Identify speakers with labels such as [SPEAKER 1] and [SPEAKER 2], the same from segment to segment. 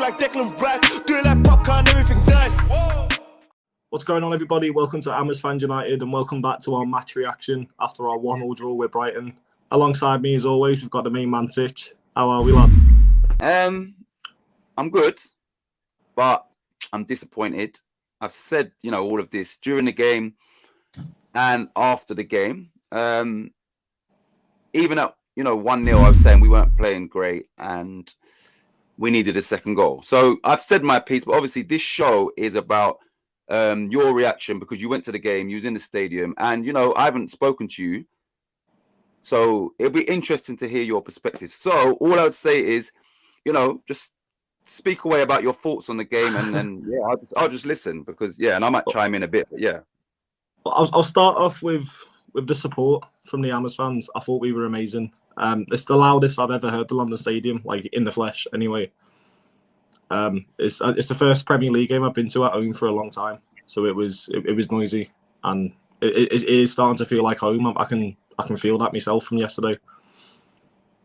[SPEAKER 1] like Declan Rice. Do it like popcorn, everything nice.
[SPEAKER 2] What's going on, everybody? Welcome to Amers Fans United and welcome back to our match reaction after our 1-1 draw with Brighton. Alongside me, as always, we've got the main man, Titch. How are we, lad?
[SPEAKER 3] I'm good, but I'm disappointed. I've said, all of this during the game and after the game. Even at, 1-0, I was saying we weren't playing great and we needed a second goal. So I've said my piece, but obviously this show is about your reaction because you went to the game, you was in the stadium, and, I haven't spoken to you. So it'll be interesting to hear your perspective. So all I would say is, just speak away about your thoughts on the game, and then I'll just listen because and I might chime in a bit. But
[SPEAKER 2] I'll start off with the support from the Amers fans. I thought we were amazing. It's the loudest I've ever heard the London Stadium, like in the flesh. Anyway, it's the first Premier League game I've been to at home for a long time, so it was noisy, and it is starting to feel like home. I can feel that myself from yesterday.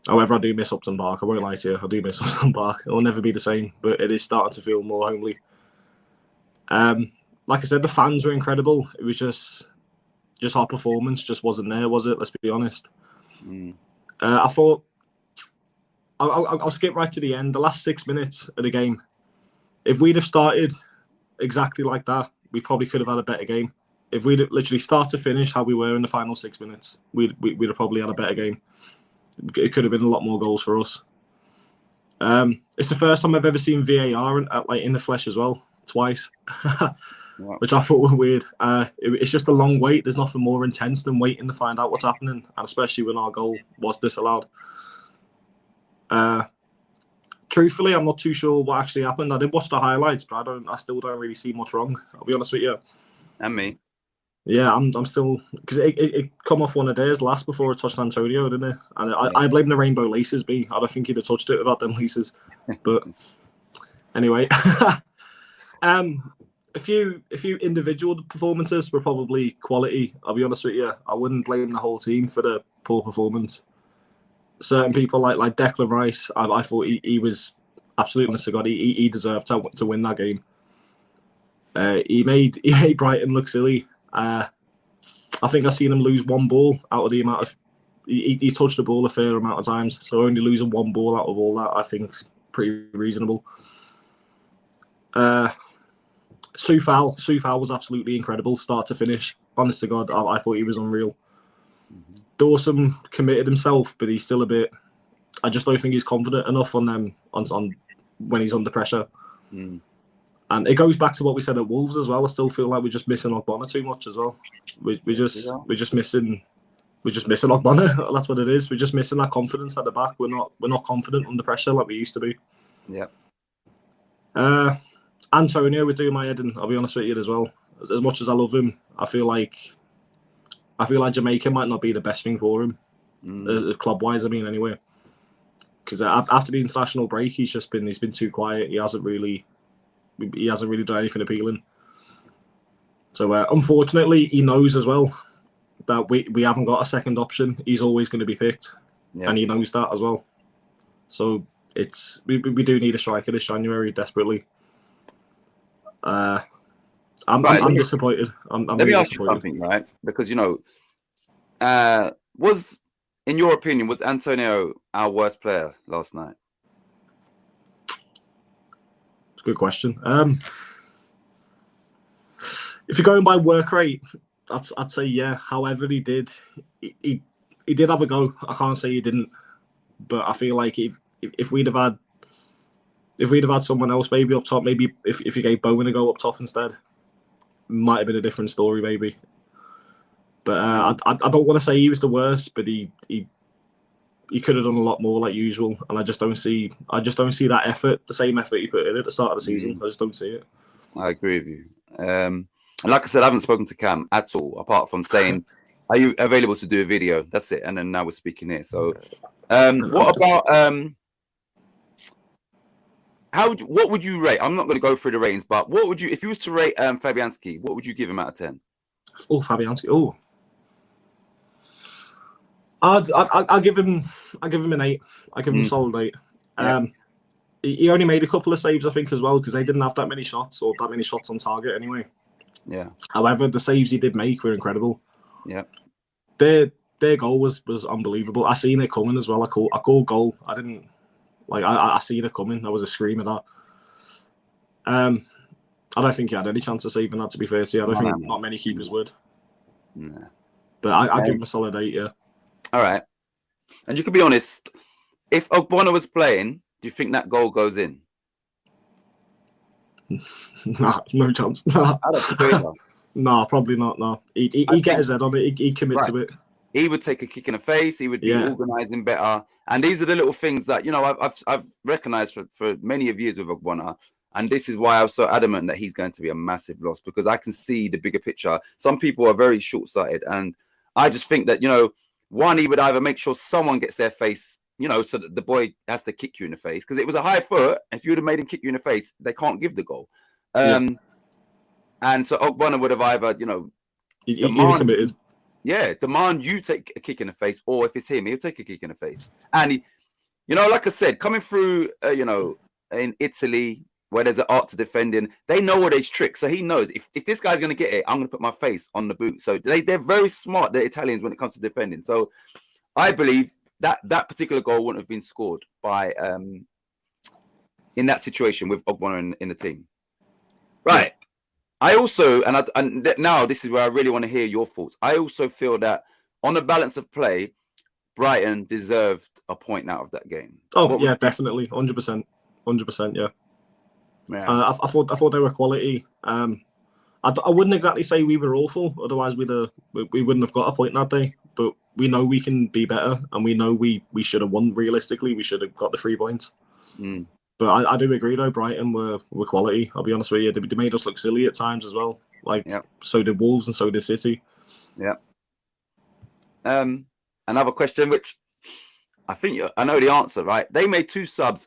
[SPEAKER 2] However, I do miss Upton Park. I won't lie to you. I do miss Upton Park. It will never be the same, but it is starting to feel more homely. Like I said, the fans were incredible. It was just our performance just wasn't there, was it? Let's be honest. I thought I'll skip right to the end. The last 6 minutes of the game, if we'd have started exactly like that, we probably could have had a better game. If we'd literally start to finish how we were in the final 6 minutes, we'd have probably had a better game. It could have been a lot more goals for us. It's the first time I've ever seen VAR in the flesh as well, twice, which I thought were weird. It's just a long wait. There's nothing more intense than waiting to find out what's happening, and especially when our goal was disallowed. Truthfully, I'm not too sure what actually happened. I did watch the highlights, but I still don't really see much wrong. I'll be honest with you.
[SPEAKER 3] And me.
[SPEAKER 2] Yeah, I'm still, because it come off one of theirs last before it touched Antonio, didn't it? And I blame the rainbow laces. I don't think he'd have touched it without them laces. But anyway, a few individual performances were probably quality. I'll be honest with you. I wouldn't blame the whole team for the poor performance. Certain people like Declan Rice, I thought he was absolutely honest to God. He deserved to win that game. He made Brighton look silly. I think I've seen him lose one ball out of the amount of he touched the ball a fair amount of times, so only losing one ball out of all that I think is pretty reasonable. Scouse was absolutely incredible, start to finish. Honest to God, I thought he was unreal. Dawson committed himself, but he's still a bit. I just don't think he's confident enough on when he's under pressure. And it goes back to what we said at Wolves as well. I still feel like we're just missing Ogbonna too much as well. We're just missing Ogbonna. That's what it is. We're just missing that confidence at the back. We're not confident under pressure like we used to be.
[SPEAKER 3] Yeah.
[SPEAKER 2] Antonio was doing my head in. I'll be honest with you as well. As much as I love him, I feel like Jamaica might not be the best thing for him, club wise. I mean, anyway, because after the international break, he's been too quiet. He hasn't really done anything appealing. So unfortunately, he knows as well that we haven't got a second option. He's always going to be picked, and he knows that as well. So we do need a striker this January desperately. I'm disappointed.
[SPEAKER 3] Let me ask you something, right? Because in your opinion, was Antonio our worst player last night?
[SPEAKER 2] Good question. If you're going by work rate, I'd say yeah. However, he did have a go. I can't say he didn't, but I feel like if we'd have had someone else maybe up top, maybe if you gave Bowen a go up top instead, might have been a different story maybe. But I don't want to say he was the worst, but he could have done a lot more like usual, and I just don't see that effort, the same effort he put in at the start of the season. I just don't see it. I
[SPEAKER 3] agree with you. And like I said, I haven't spoken to Cam at all, apart from saying, "Are you available to do a video?" That's it. And then now we're speaking here. So, what about what would you rate? I'm not going to go through the ratings, but what would you, if you was to rate Fabianski, what would you give him out of 10?
[SPEAKER 2] Oh, Fabianski. Oh. I'll give him an 8. I give him a solid 8. he only made a couple of saves, I think, as well, because they didn't have that many shots or that many shots on target anyway.
[SPEAKER 3] Yeah.
[SPEAKER 2] However, the saves he did make were incredible.
[SPEAKER 3] Yeah.
[SPEAKER 2] Their goal was unbelievable. I seen it coming as well. I called goal. I didn't like. I seen it coming. I was a scream at that. I don't think he had any chance of saving that. To be fair to you, I don't think not many keepers would.
[SPEAKER 3] Nah.
[SPEAKER 2] But I give him a solid 8. Yeah.
[SPEAKER 3] All right. And you could be honest. If Ogbonna was playing, do you think that goal goes in?
[SPEAKER 2] Nah, no chance. Nah. Nah, probably not. No, he get his head on it. He commit to it.
[SPEAKER 3] He would take a kick in the face. He would be organising better. And these are the little things that I've recognised for many of years with Ogbonna. And this is why I was so adamant that he's going to be a massive loss, because I can see the bigger picture. Some people are very short-sighted, and I just think that one, he would either make sure someone gets their face, so that the boy has to kick you in the face, because it was a high foot. If you would have made him kick you in the face, they can't give the goal. And so Ogbonna would have either,
[SPEAKER 2] committed.
[SPEAKER 3] Yeah, demand you take a kick in the face, or if it's him, he'll take a kick in the face. And he, like I said, coming through, in Italy, where there's an art to defending, they know all these tricks. So he knows if this guy's going to get it, I'm going to put my face on the boot. So they're very smart, the Italians, when it comes to defending. So I believe that particular goal wouldn't have been scored by in that situation with Ogbonna in the team. Right. I also, and now this is where I really want to hear your thoughts. I also feel that on the balance of play, Brighton deserved a point out of that game.
[SPEAKER 2] Oh, yeah, definitely. 100%. 100%, yeah. I thought they were quality. I wouldn't exactly say we were awful, otherwise we wouldn't have got a point that day. But we know we can be better, and we know we should have won. Realistically, we should have got the 3 points. But I do agree though, Brighton were quality. I'll be honest with you, they made us look silly at times as well. So did Wolves and so did City. Yeah.
[SPEAKER 3] Another question, which I think I know the answer, right? They made 2 subs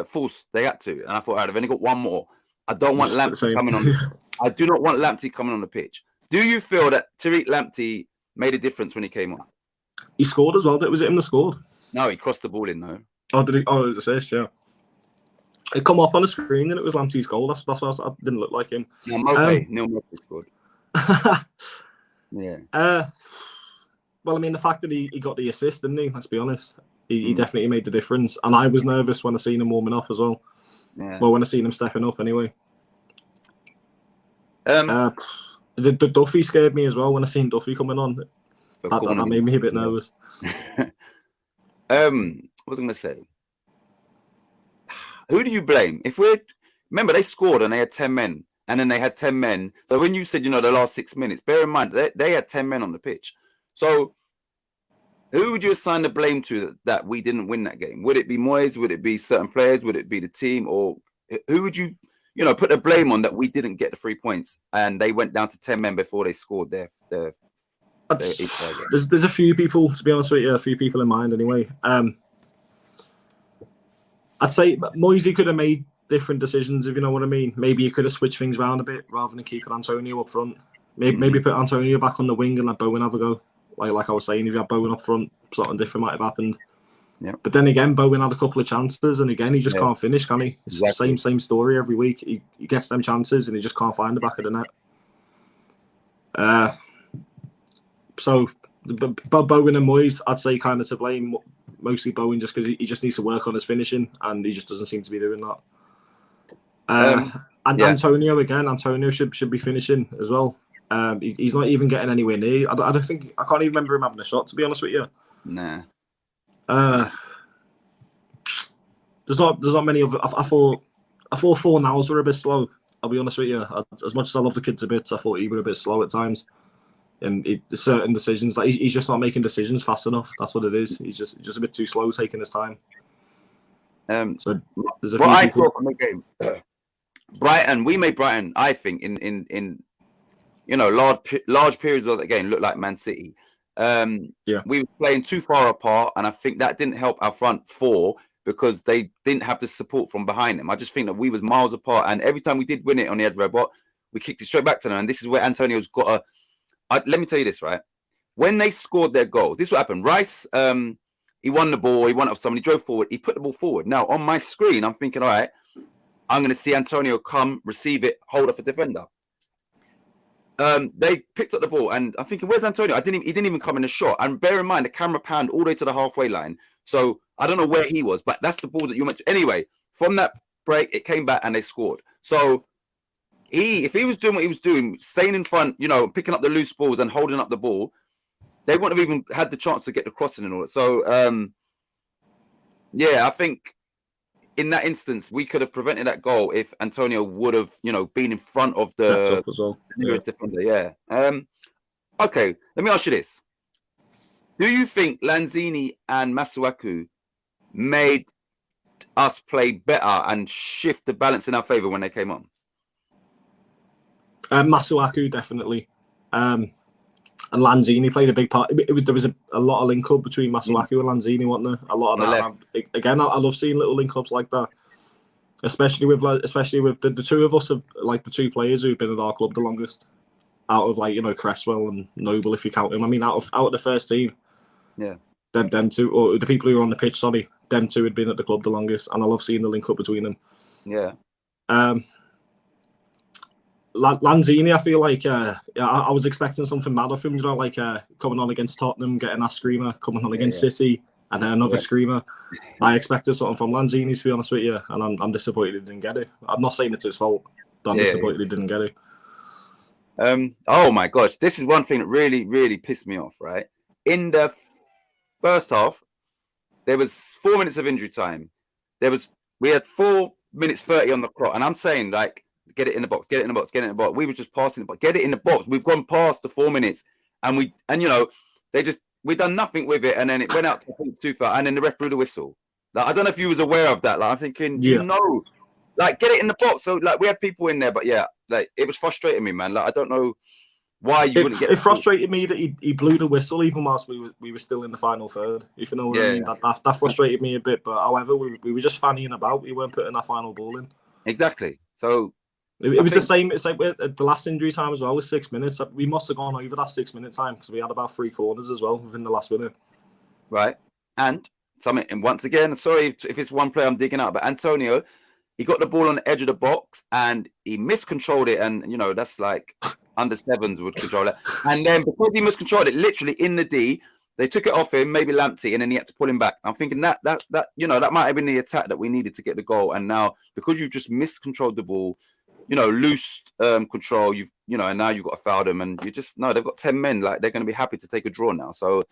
[SPEAKER 3] forced. They had to, and I thought, I've only got 1 more. I don't want Lamptey coming on. I do not want Lamptey coming on the pitch. Do you feel that Tariq Lamptey made a difference when he came on?
[SPEAKER 2] He scored as well. Was it him that scored?
[SPEAKER 3] No, he crossed the ball in though.
[SPEAKER 2] Oh, did he? Oh, it was assist, yeah. It come up on the screen and it was Lamptey's goal. That's why I didn't look like him.
[SPEAKER 3] Neil Mopey scored. Yeah.
[SPEAKER 2] Well, I mean, the fact that he got the assist, didn't he? Let's be honest. He definitely made the difference. And I was nervous when I seen him warming up as well. Yeah. Well, when I seen him stepping up anyway. The Duffy scared me as well when I seen Duffy coming on. That made me a bit nervous.
[SPEAKER 3] What was I going to say? Who do you blame? Remember, they scored and they had 10 men, and then they had 10 men. So when you said, the last 6 minutes, bear in mind, they had 10 men on the pitch. So who would you assign the blame to that we didn't win that game? Would it be Moyes? Would it be certain players? Would it be the team? Or who would you, put the blame on that we didn't get the 3 points and they went down to 10 men before they scored their
[SPEAKER 2] There's a few people, to be honest with you, a few people in mind anyway. I'd say Moisey could have made different decisions, if you know what I mean. Maybe he could have switched things around a bit rather than keeping Antonio up front. Maybe put Antonio back on the wing and let Bowen have a go. Like I was saying, if you had Bowen up front, something different might have happened. Yeah. But then again, Bowen had a couple of chances, and again, he just can't finish, can he? It's the same story every week. He gets them chances, and he just can't find the back of the net. So, Bowen and Moyes, I'd say kind of to blame. Mostly Bowen, just because he just needs to work on his finishing, and he just doesn't seem to be doing that. Antonio again. Antonio should be finishing as well. He's not even getting anywhere near. I can't even remember him having a shot, to be honest with you.
[SPEAKER 3] Nah.
[SPEAKER 2] There's not many of. I thought Fornals were a bit slow. I'll be honest with you. As much as I love the kids a bit, I thought he were a bit slow at times. And certain decisions, like he's just not making decisions fast enough. That's what it is. He's just a bit too slow, taking his time. So there's a few
[SPEAKER 3] I saw from the game, Brighton. We made Brighton, I think, in large periods of the game look like Man City. We were playing too far apart, and I think that didn't help our front 4 because they didn't have the support from behind them. I just think that we was miles apart, and every time we did win it on the Ed Robot, we kicked it straight back to them. And this is where Antonio's got let me tell you this, right? When they scored their goal, this is what happened. Rice, he won the ball, he won up someone, he drove forward, he put the ball forward. Now on my screen, I'm thinking, all right, I'm going to see Antonio come, receive it, hold off a defender. They picked up the ball, and I'm thinking, where's Antonio? He didn't even come in the shot. And bear in mind, the camera panned all the way to the halfway line, so I don't know where he was, but that's the ball that you meant to. Anyway, from that break, it came back and they scored. So if he was doing what he was doing, staying in front, picking up the loose balls and holding up the ball, they wouldn't have even had the chance to get the crossing and all that. So I think in that instance, we could have prevented that goal if Antonio would have, been in front of the defender. Yeah. Okay. Let me ask you this: do you think Lanzini and Masuaku made us play better and shift the balance in our favour when they came on?
[SPEAKER 2] Masuaku definitely, and Lanzini played a big part. There was a lot of link up between Masuaku and Lanzini, wasn't there? A lot of that. Again, I love seeing little link ups like that, especially with the two of us, like the two players who've been at our club the longest, out of Cresswell and Noble, if you count him. I mean, out of the first team,
[SPEAKER 3] yeah,
[SPEAKER 2] them two, or the people who were on the pitch, sorry, them two had been at the club the longest, and I love seeing the link up between them.
[SPEAKER 3] Yeah.
[SPEAKER 2] Lanzini, I feel like I was expecting something mad of him, coming on against Tottenham, getting that screamer, coming on against City, and then another screamer. I expected something from Lanzini, to be honest with you, and I'm disappointed he didn't get it. I'm not saying it's his fault, but I'm disappointed he didn't get it.
[SPEAKER 3] Oh my gosh, this is one thing that really, really pissed me off, right? In the first half, there was 4 minutes of injury time. We had 4 minutes 30 on the clock, and I'm saying, get it in the box, get it in the box, get it in the box. We were just passing it, but get it in the box. We've gone past the 4 minutes, and we done nothing with it, and then it went out to 2-4, and then the ref blew the whistle. I don't know if you was aware of that. I'm thinking, get it in the box. So we had people in there, but it was frustrating me, man. I don't know why you wouldn't get.
[SPEAKER 2] It frustrated me that he blew the whistle even whilst we were still in the final third. If you know what I mean, that frustrated me a bit. But however, we were just fannying about. We weren't putting that final ball in.
[SPEAKER 3] Exactly. So.
[SPEAKER 2] It was the same. It's like the last injury time as well was 6 minutes. We must have gone over that 6 minute time because we had about 3 corners as well within the last minute.
[SPEAKER 3] Right. And once again, sorry if it's one player I'm digging out, but Antonio, he got the ball on the edge of the box and he miscontrolled it. And, that's like under sevens would control it. And then because he miscontrolled it, literally in the D, they took it off him, maybe Lamptey, and then he had to pull him back. I'm thinking that might have been the attack that we needed to get the goal. And now, because you've just miscontrolled the ball, loose control, and now you've got to foul them, and they've got 10 men, they're going to be happy to take a draw now. So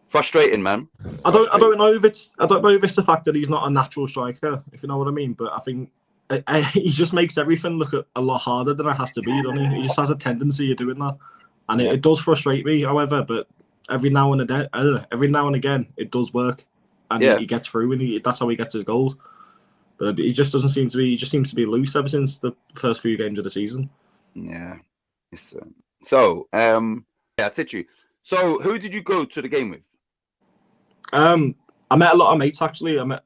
[SPEAKER 3] frustrating, man.
[SPEAKER 2] I don't know if it's the fact that he's not a natural striker, if you know what I mean, but I think he just makes everything look a lot harder than it has to be, doesn't he? He just has a tendency of doing that, and it does frustrate me, however, but every now and again it does work, and he gets through, and that's how he gets his goals. But he just doesn't seem to be. He just seems to be loose ever since the first few games of the season.
[SPEAKER 3] Yeah. That's it. So, who did you go to the game with?
[SPEAKER 2] I met a lot of mates actually. I met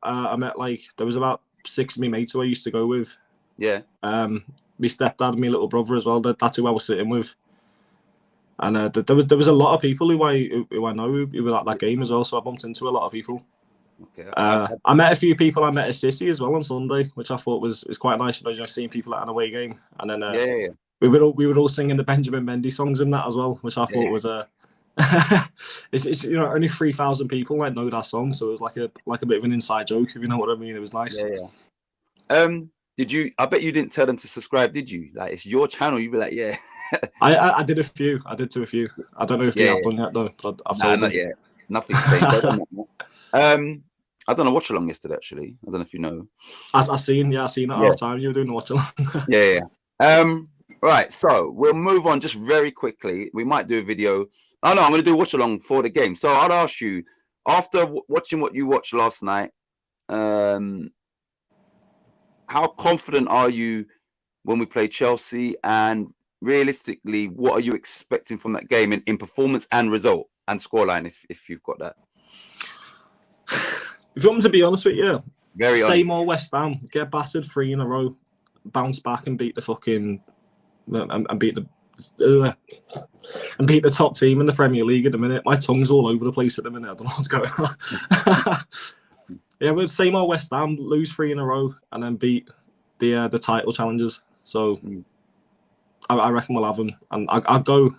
[SPEAKER 2] there was about 6 of my mates who I used to go with.
[SPEAKER 3] Yeah.
[SPEAKER 2] My stepdad and my little brother as well. That's who I was sitting with. And there was a lot of people who I know who were at that game as well. So I bumped into a lot of people.
[SPEAKER 3] Okay.
[SPEAKER 2] I met a few people. I met a sissy as well on Sunday, which I thought was quite nice. Seeing people at an away game, and then we were all singing the Benjamin Mendy songs in that as well, which I thought was it's only 3,000 people know that song, so it was like a bit of an inside joke, if you know what I mean. It was nice.
[SPEAKER 3] Did you? I bet you didn't tell them to subscribe, did you? It's your channel. You'd be like, yeah.
[SPEAKER 2] I did a few. I did to a few. I don't know if they have done yet though, but I've told them.
[SPEAKER 3] Not yet. Nothing's I done a watch along yesterday. Actually, I don't know if you know.
[SPEAKER 2] I seen at half time you were doing the watch along.
[SPEAKER 3] Right. So we'll move on just very quickly. We might do a video. Oh no, I'm going to do a watch along for the game. So I'd ask you, after watching what you watched last night, how confident are you when we play Chelsea? And realistically, what are you expecting from that game in performance and result and scoreline? If you've got that.
[SPEAKER 2] If you want me to be honest with you,
[SPEAKER 3] very honest.
[SPEAKER 2] Same old West Ham, get battered 3 in a row, bounce back and beat the fucking and beat and beat the top team in the Premier League at the minute. My tongue's all over the place at the minute. I don't know what's going on. Yeah, we're same old West Ham, lose 3 in a row, and then beat the title challengers. So I reckon we'll have them, and I'd go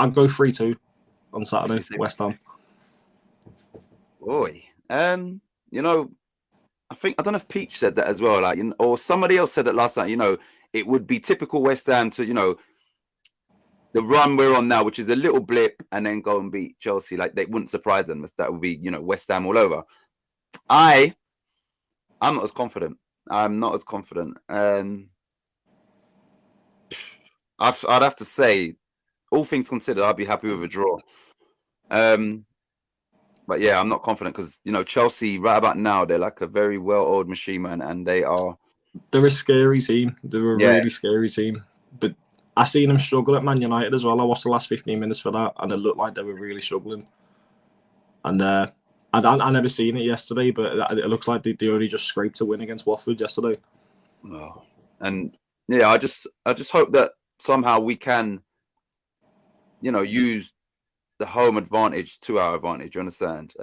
[SPEAKER 2] 3-2 on Saturday, West Ham.
[SPEAKER 3] Boy, you know, I don't know if Peach said that as well, like, or somebody else said it last night. You know, it would be typical West Ham to, you know, the run we're on now, which is a little blip, and then go and beat Chelsea. Like, they wouldn't surprise them. That would be, you know, West Ham all over. I'm not as confident. I'm not as confident. I'd have to say, all things considered, I'd be happy with a draw. But yeah, I'm not confident because, you know, Chelsea right about now, they're like a very well-oiled machine, man, and they're
[SPEAKER 2] a scary team. They're a really scary team. But I seen them struggle at Man United as well. I watched the last 15 minutes for that, and it looked like they were really struggling. And I never seen it yesterday, but it looks like they only just scraped a win against Watford yesterday.
[SPEAKER 3] Oh, and yeah, I just hope that somehow we can, you know, use the home advantage to our advantage. You understand?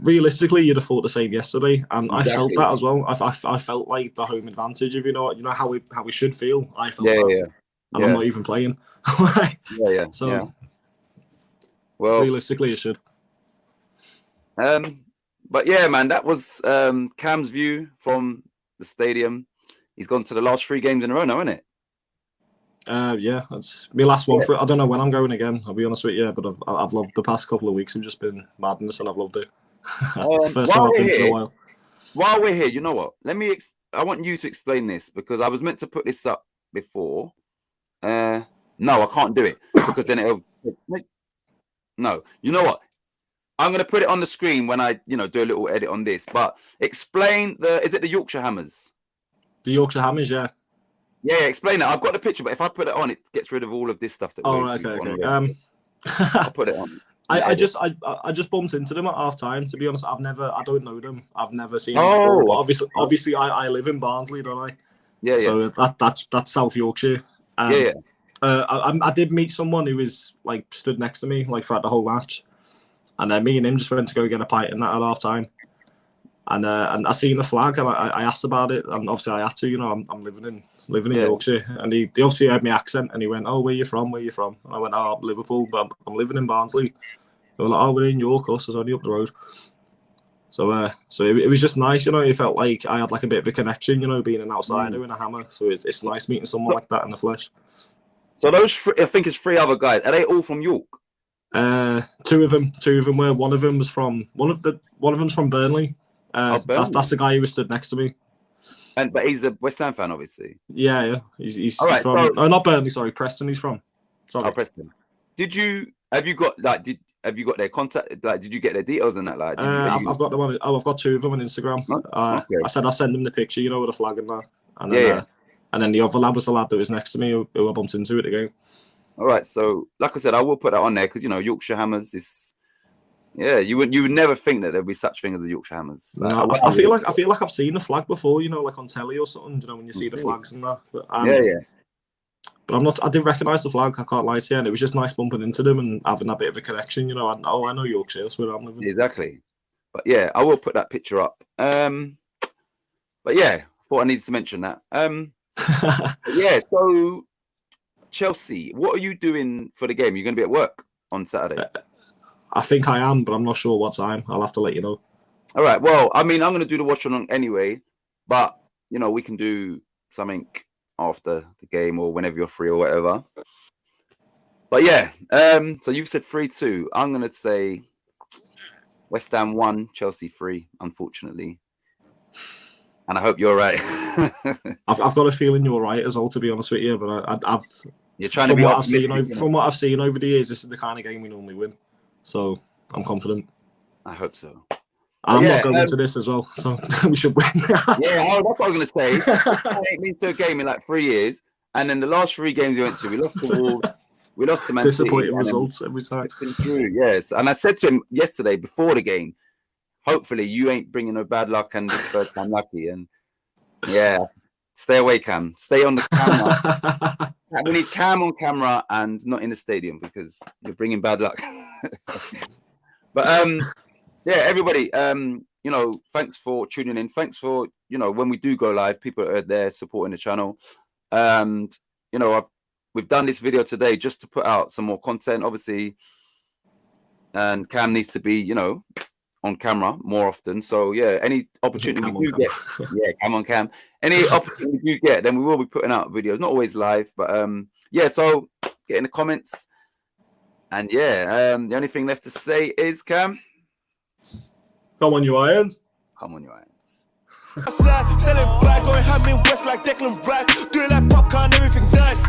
[SPEAKER 2] Realistically, you'd have thought the same yesterday, and
[SPEAKER 3] exactly.
[SPEAKER 2] I felt that as well. I felt like the home advantage. If you know how we should feel. I felt that, and I'm not even playing. So, well, realistically, it should.
[SPEAKER 3] But yeah, man, that was Cam's view from the stadium. He's gone to the last 3 games in a row now, isn't it?
[SPEAKER 2] Yeah, that's my last one for it. I don't know when I'm going again, I'll be honest with you, but I've loved the past couple of weeks. Have just been madness, and I've loved it. It's the first time I've been for a while.
[SPEAKER 3] While we're here, you know what? I want you to explain this, because I was meant to put this up before. No, I can't do it because then it'll. No, you know what? I'm going to put it on the screen when I, you know, do a little edit on this. But explain is it the Yorkshire Hammers?
[SPEAKER 2] The Yorkshire Hammers, yeah.
[SPEAKER 3] Yeah, explain that. I've got the picture, but if I put it on, it gets rid of all of this stuff.
[SPEAKER 2] Okay.
[SPEAKER 3] I'll put it on.
[SPEAKER 2] I just bumped into them at half time. To be honest, I don't know them. I've never seen them before. But obviously, I live in Barnsley, don't I?
[SPEAKER 3] Yeah.
[SPEAKER 2] So that's South Yorkshire. I did meet someone who was like stood next to me like throughout the whole match, and me and him just went to go get a pint and that at half time. And I seen the flag, and I asked about it, and obviously I had to. You know, I'm living in Yorkshire, and he obviously heard my accent, and he went, "Oh, where you from? Where you from?" And I went, "Oh, Liverpool, but I'm living in Barnsley." They were like, "Oh, we're in York, us. It's only up the road." So it was just nice, you know. It felt like I had like a bit of a connection, you know, being an outsider in a Hammer. So it's nice meeting someone like that in the flesh.
[SPEAKER 3] So those I think it's 3 other guys. Are they all from York?
[SPEAKER 2] 2 of them were. One of them's from Burnley. That's the guy who was stood next to me.
[SPEAKER 3] But he's a West Ham fan, obviously.
[SPEAKER 2] Yeah. He's from not Burnley. Sorry, Preston. He's from. Sorry.
[SPEAKER 3] Oh, Preston. Have you got their contact? Like, did you get their details and that? Like,
[SPEAKER 2] I've got them on. I've got 2 of them on Instagram. Okay. I said I'll send them the picture, you know, with the flag and that. And then, and then the other lad was the lad that was next to me who I bumped into at the game.
[SPEAKER 3] All right. So, like I said, I will put that on there because, you know, Yorkshire Hammers is. Yeah, you would never think that there'd be such thing as the Yorkshire Hammers. Like,
[SPEAKER 2] no, I feel like I've seen the flag before, you know, like on telly or something. You know, when you see the flags and that. But, But I didn't recognise the flag. I can't lie to you, and it was just nice bumping into them and having that bit of a connection. You know, I know Yorkshire. That's where I'm living.
[SPEAKER 3] Exactly. But yeah, I will put that picture up. But yeah, thought I needed to mention that. Yeah. So Chelsea, what are you doing for the game? You're going to be at work on Saturday.
[SPEAKER 2] I think I am, but I'm not sure what time. I'll have to let you know.
[SPEAKER 3] All right. Well, I mean, I'm going to do the watch along anyway, but you know, we can do something after the game or whenever you're free or whatever. But yeah, so you've said 3-2. I'm going to say West Ham 1, Chelsea 3, unfortunately. And I hope you're right.
[SPEAKER 2] I've got a feeling you're right as well, to be honest with you. But
[SPEAKER 3] you're trying to be optimistic.
[SPEAKER 2] From what I've seen over the years, this is the kind of game we normally win. So I'm confident.
[SPEAKER 3] I hope so.
[SPEAKER 2] I'm not going to this as well, so we should win.
[SPEAKER 3] That's what I was going to say. I ain't been to a game in like 3 years, and then the last 3 games we went to, we lost to Wolves, we lost to Man City.
[SPEAKER 2] Disappointing results every time.
[SPEAKER 3] Yes, and I said to him yesterday before the game, hopefully you ain't bringing no bad luck and this first time lucky. And yeah, Stay away, Cam. Stay on the camera. We need Cam on camera and not in the stadium because you're bringing bad luck. But yeah, everybody, you know, thanks for tuning in. Thanks for, you know, when we do go live, people are there supporting the channel. And you know, we've done this video today just to put out some more content, obviously. And Cam needs to be, you know, on camera more often. So yeah, any opportunity we do get, yeah, Cam on cam. Any opportunity we do get, then we will be putting out videos. Not always live, but yeah. So get in the comments. And yeah, the only thing left to say is, Cam,
[SPEAKER 2] come on, you Irons.
[SPEAKER 3] Come on, you Irons.
[SPEAKER 1] Selling black, going ham in West like Declan Rice. Doing like popcorn, everything nice.